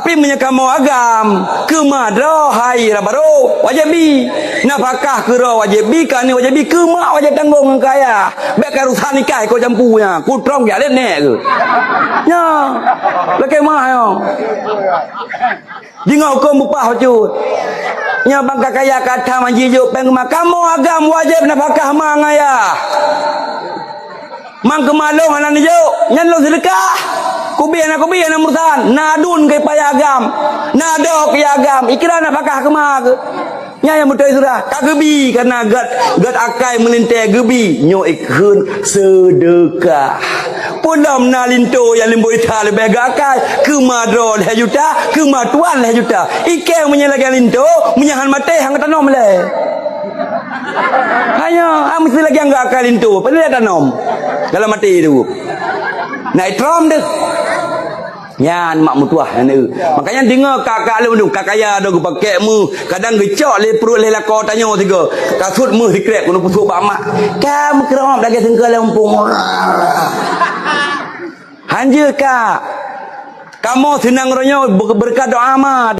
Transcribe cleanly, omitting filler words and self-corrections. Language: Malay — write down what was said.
Tapi menyekamu agam ke madro hai rabaro wajibi nafkah ke ro wajibi kan ni wajibi ke mak wajib tanggung kaya baik karusan nikah kau jampunya ku trong ya len nek ke nya lekai mah yo jingau ko mupah cut nya bangka kaya kata manjijo peng makamu agam wajib nafkah mangaya mang kemalong anak ni jo nyan lo sedekah kubiana mursan nadun ke payagam nadok yagam ikirana pakah kemak nya yang mutai surah kagebi karena gat akai melintai gebi nyo ikun sedekah pulam nalinto yang limbo ita lebih gakai ke madro leh juta ke matuan leh juta ike menyelagan linto menyahan mate hang tanom leh hanya mesti lagi yang gak akal linto pada tanom dalam mati itu naik trom deh nyan mak mutuah ni makanya dengar kakak lu duk kakaya dah pakai mu kadang gecok le perut le lako tanya tiga kasut mu dikrek kuno pusuk bak mak kamu kerom dah sengkel lempung hanje kak kamu senang ronyo berkat doa amat